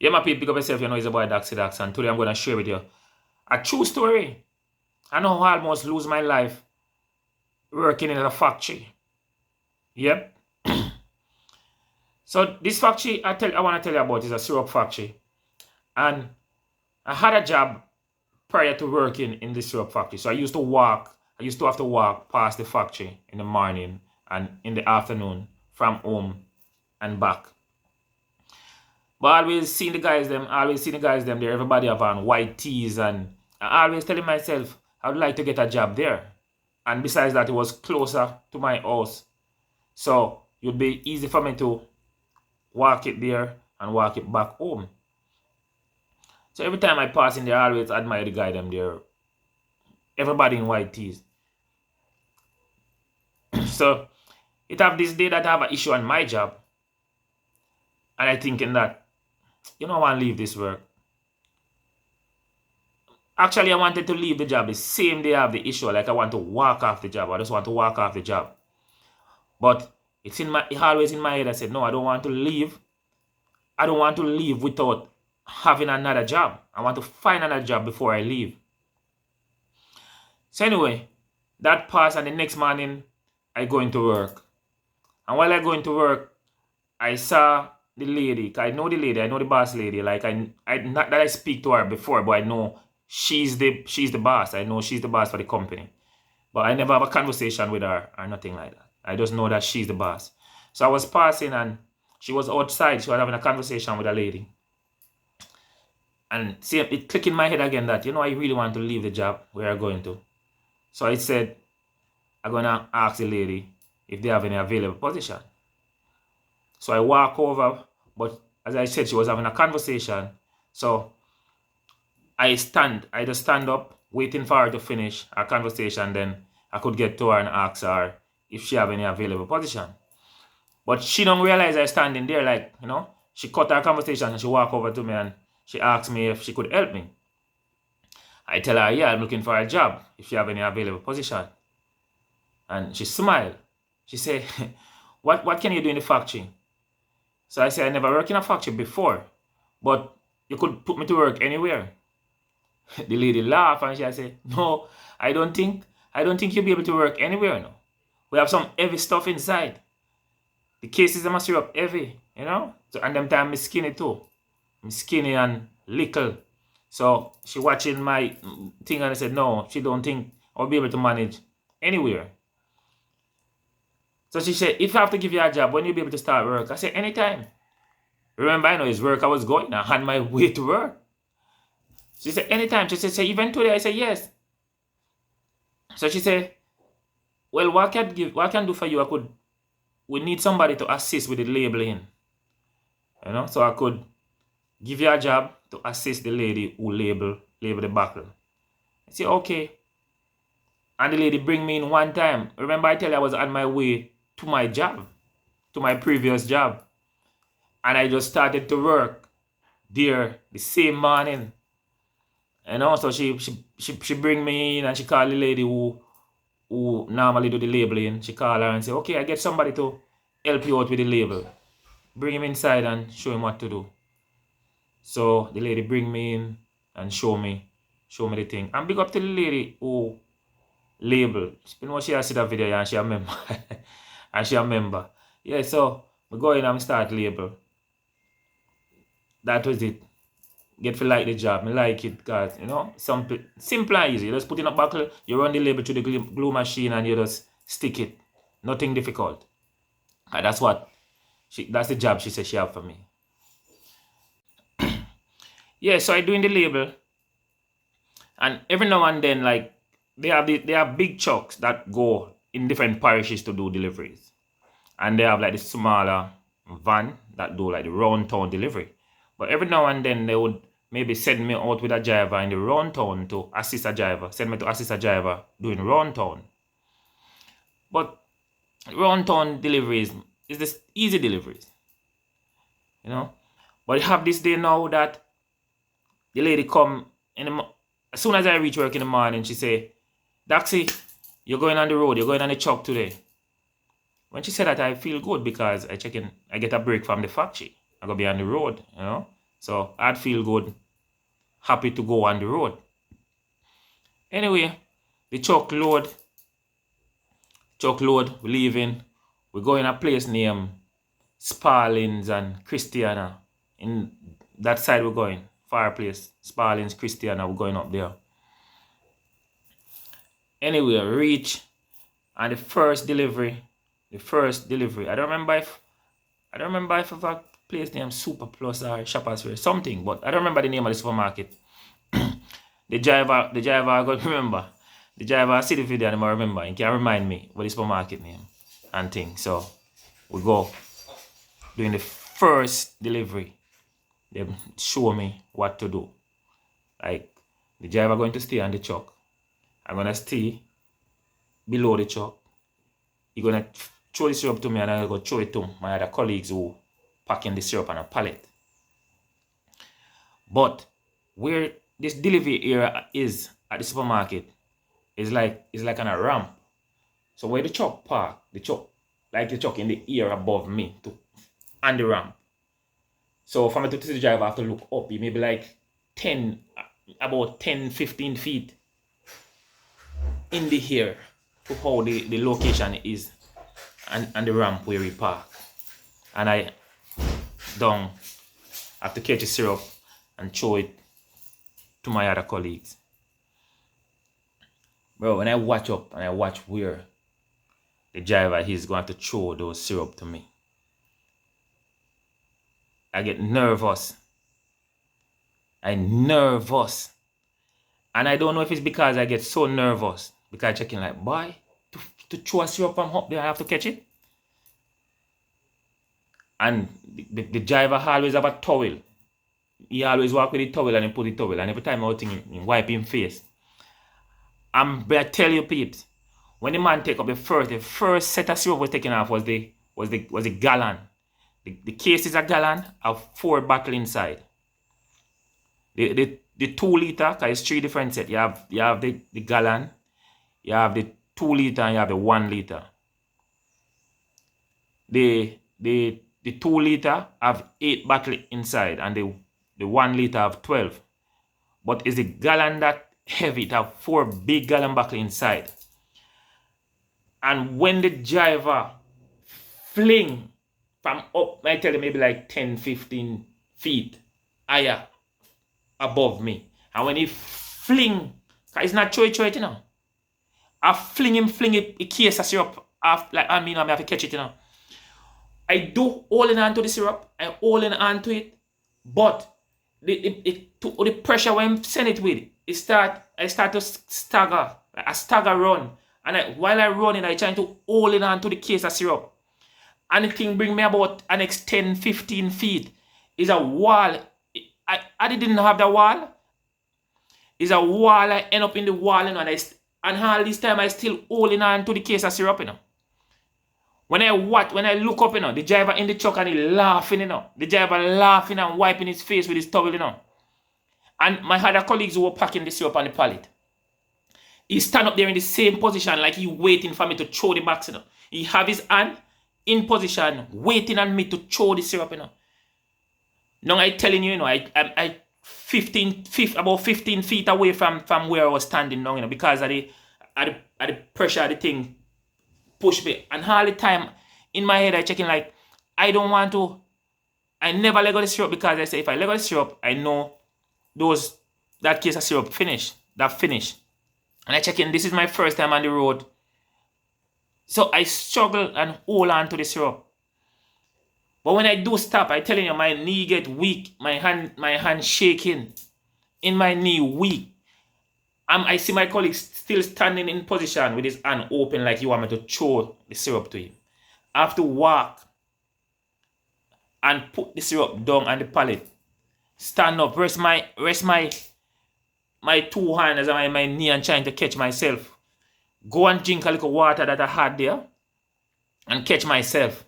Yeah, my people, pick up yourself, you know, it's a boy Daxy Dax, and today I'm going to share with you a true story. I know I almost lose my life working in a factory. Yep. So this factory I want to tell you about is a syrup factory. And I had a job prior to working in the syrup factory. So I used to have to walk past the factory in the morning and in the afternoon from home and back. But I always see the guys them there, everybody have on white tees, and I always telling myself I would like to get a job there. And besides that, it was closer to my house. So it would be easy for me to walk it there and walk it back home. So every time I pass in there, I always admire the guy them there. Everybody in white tees. So it have this day that I have an issue on my job. And I thinking that, you know, I want to leave this work. Actually, I wanted to leave the job the same day I have the issue. Like I want to walk off the job. I just want to walk off the job. But it's always in my head. I said, no, I don't want to leave. I don't want to leave without having another job. I want to find another job before I leave. So anyway, that passed, and the next morning I go into work. And while I go into work, I saw the lady. I know the lady. I know the boss lady. Like I not that I speak to her before, but I know she's the boss. I know she's the boss for the company. But I never have a conversation with her or nothing like that. I just know that she's the boss. So I was passing, and she was outside. She was having a conversation with a lady. And see, it clicked in my head again that, you know, I really want to leave the job where I'm going to. So I said, I'm going to ask the lady if they have any available position. So I walk over, but as I said, she was having a conversation. So I just stand up, waiting for her to finish our conversation. Then I could get to her and ask her if she have any available position. But she don't realize I standing there, like, you know, she cut her conversation and she walked over to me and she asked me if she could help me. I tell her, yeah, I'm looking for a job, if you have any available position. And she smiled. She said, what can you do in the factory? So I said, I never worked in a factory before, but you could put me to work anywhere. The lady laughed and she said, no, I don't think you'll be able to work anywhere now. We have some heavy stuff inside. The cases them are up heavy, you know? So, and them time I'm skinny too. I'm skinny and little. So she watching my thing and I said, no, she don't think I'll be able to manage anywhere. So she said, if I have to give you a job, when you'll be able to start work? I said, anytime. Remember, I know his work I was going. I had my way to work. She said, anytime. She said, even today? I said, yes. So she said, well, what can I do for you? We need somebody to assist with the labeling. You know, so I could give you a job to assist the lady who label the bottle. I said, okay. And the lady bring me in one time. Remember, I tell you I was on my way to my job, to my previous job. And I just started to work there the same morning. And also she bring me in and she called the lady who normally do the labeling. She called her and say, okay, I get somebody to help you out with the label. Bring him inside and show him what to do. So the lady bring me in and show me the thing. And big up to the lady who label. You know, she has seen that video and she a member. And she a member. Yeah, so we go in and start label. That was it. Get to like the job. I like it because, you know, simple and easy. You just put in a buckle, you run the label to the glue machine and you just stick it. Nothing difficult. And that's the job she said she have for me. Yeah, so I doing the label. And every now and then, like, they have big trucks that go in different parishes to do deliveries. And they have like the smaller van that do like the round town delivery. But every now and then they would maybe send me out with a driver in the round town to assist a driver. Send me to assist a driver doing round town. But round town deliveries is this easy deliveries. You know? But you have this day now that the lady come as soon as I reach work in the morning, she say, Daxy, you're going on the road, you're going on the truck today. When she said that, I feel good because I get a break from the factory. I go be on the road, you know. So I'd feel good, happy to go on the road. Anyway, the truck load, we're leaving. We're going a place named Sparlins and Christiana. In that side we're going, fireplace, Sparlins, Christiana, we're going up there. Anyway, reach, and the first delivery, I don't remember if that place named Super Plus or Shoppers Fair, something, but I don't remember the name of the supermarket. the driver I got remember. The driver see the video and I remember. He can remind me what the supermarket name and thing. So we go doing the first delivery. They show me what to do. Like the driver going to stay on the truck. I'm gonna stay below the truck. He's gonna throw the syrup to me and I'm gonna go throw it to my other colleagues who packing the syrup on a pallet. But where this delivery area is at the supermarket is like on a ramp. So where the truck park, the truck in the air above me on the ramp. So for me to see the driver, I have to look up. He may be like about 10, 15 feet in the air to how the location is and the ramp where we park. And I have to catch the syrup and throw it to my other colleagues. Bro, when I watch up and I watch where the driver is going to throw those syrup to me, I get nervous. And I don't know if it's because I get so nervous, because I'm checking like, boy, to throw a syrup from up there, I have to catch it. And the driver always have a towel. He always walk with the towel and he put the towel. And every time I think he wipe him face. But I tell you, peeps, when the man take up the first set of syrup was taken off was the gallon. The case is a gallon of 4 bottles inside. The 2 liter, because it's 3 different sets. You have the gallon, you have the 2 liter, and you have the 1 liter. The 2 liter have 8 bottles inside, and the 1 liter have 12. But it's the gallon that heavy. It have 4 big gallon bottles inside. And when the driver fling from up, I tell you maybe like 10, 15 feet higher above me. And when he fling, because it's not throw it, you know. I fling it, a case of syrup. I have to catch it, you know. I do holding on to the syrup. I holding on to it. But the pressure when I send it with, I start to stagger. I stagger run. And while I run it, I try to hold it on to the case of syrup. And the thing bring me about an next 10, 15 feet. Is a wall. I didn't have the wall. Is a wall. I end up in the wall, you know, and all this time I still holding on to the case of syrup, you know. When I look up, you know, the driver in the truck and he laughing, you know. The driver laughing and wiping his face with his towel, you know. And my other colleagues who were packing the syrup on the pallet, he stand up there in the same position like he waiting for me to throw the box, you know. He have his hand in position, waiting on me to throw the syrup, you know. Now I telling you, you know, I about 15 feet away from where I was standing now, you know, because of the pressure of the thing push me. And all the time in my head I checking like, I never let go the syrup, because I say if I let go the syrup, I know that case of syrup finish. And I checking, this is my first time on the road. So I struggle and hold on to the syrup. But when I do stop, I telling you, my knee get weak. My hand shaking. In my knee weak. I see my colleague still standing in position with his hand open like he want me to throw the syrup to him. I have to walk and put the syrup down on the pallet. Stand up, rest my 2 hands on my knee and trying to catch myself. Go and drink a little water that I had there and catch myself.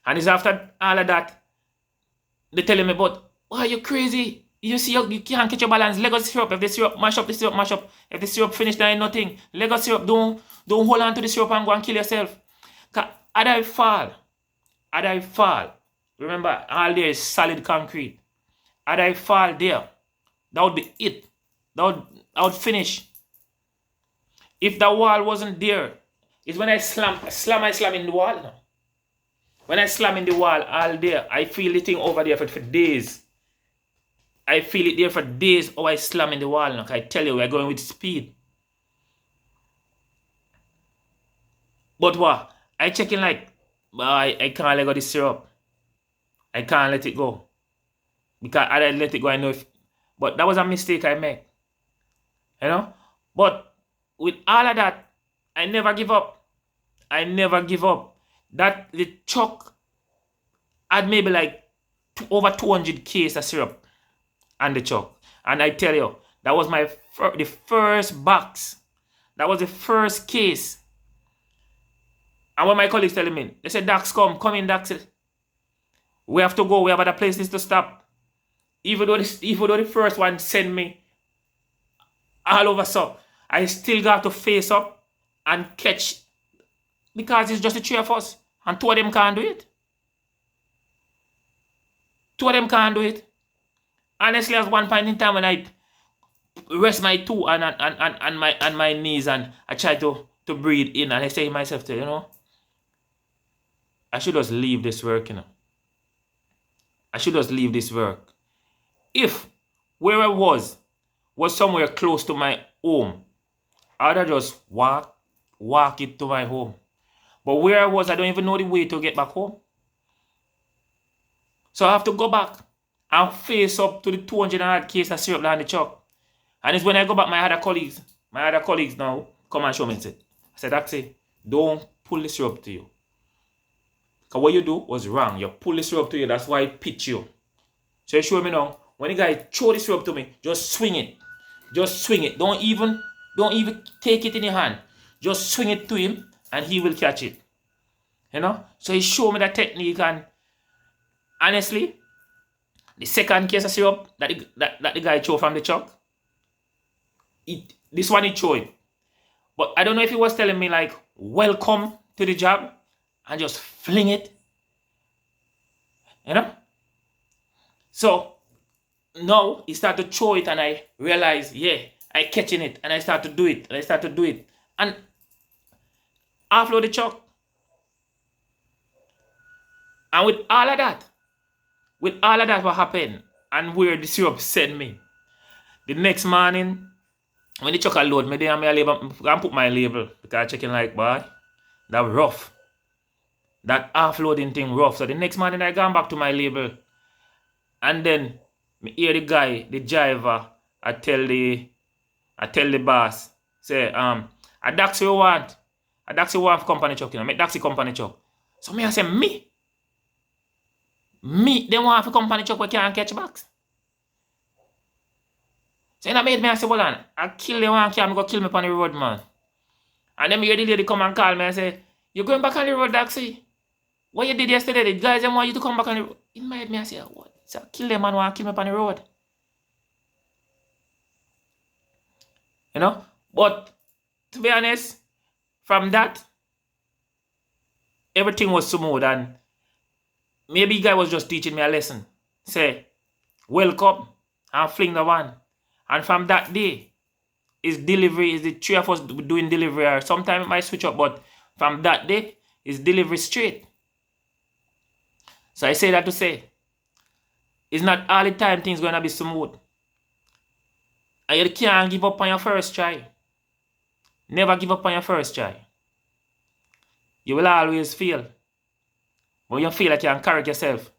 And it's after all of that, they telling me about, oh, you crazy. You see, you can't catch your balance. Let go syrup. If the syrup mash up, the syrup mash up. If the syrup finish, there ain't nothing. Let go syrup. Don't hold on to the syrup and go and kill yourself. Because had I fall, remember, all there is solid concrete. Had I fall there, that would be it. I would finish. If the wall wasn't there, it's when I slam in the wall now. When I slam in the wall all day, I feel the thing over there for days. I feel it there for days. Oh, I slam in the wall now. I tell you, we're going with speed. But what? I checking like, I can't let go the syrup. I can't let it go. Because I let it go, I know if... But that was a mistake I made. You know? But with all of that, I never give up. I never give up. That the chuck had maybe like over 200 cases of syrup on the chuck. And I tell you, that was the first box. That was the first case. And when my colleagues telling me, they said, Dax, come in, Dax. We have to go. We have other places to stop. Even though the first one sent me all over, so I still got to face up and catch, because it's just the three of us. And two of them can't do it. Two of them can't do it. Honestly, at one point in time when I rest my two and my knees and I try to breathe in, and I say to myself, you know, I should just leave this work, you know. I should just leave this work. If where I was somewhere close to my home, I'd have just walk it to my home. But where I was, I don't even know the way to get back home. So I have to go back and face up to the 200 odd case of syrup down the chuck. And it's when I go back, my other colleagues now come and show me it. I said, Daxy, don't pull the syrup to you. Because what you do was wrong. You pull the syrup to you, that's why it pitch you. So you show me now, when the guy throw the syrup to me, just swing it. Just swing it. Don't even take it in your hand. Just swing it to him and he will catch it. You know? So he showed me that technique, and honestly, the second case of syrup that the guy threw from the chuck, this one he threw it. But I don't know if he was telling me like, welcome to the job, and just fling it. You know? So now he started to throw it, and I realized, yeah, I catching it, and I start to do it, and offload the chuck. And with all of that what happened, and where the syrup sent me, the next morning, when the chuck load me, then I put my label, because I checking like, boy, that rough. That offloading thing rough. So the next morning I gone back to my label, and then me hear the guy, the driver, I tell the boss, say, a Daxy you want? A Daxy want company chuck, you know, make Daxy company chuck. So me I say, me, they want for company chuck we can't catch box. So that made me I say, well on, I kill the one can go kill me on the road, man. And then me hear the lady come and call me and say, you going back on the road, Daxy? What you did yesterday, the guys them want you to come back on the road. It made me I say, what? So kill them man want to kill me on the road. You know? But to be honest, from that, everything was smooth, and maybe the guy was just teaching me a lesson. Say, welcome, and fling the one. And from that day, his delivery is the three of us doing delivery, or sometimes it might switch up, but from that day, his delivery straight. So I say that to say, it's not all the time things going to be smooth. And you can't give up on your first try. Never give up on your first try. You will always fail. But you feel like you can correct yourself.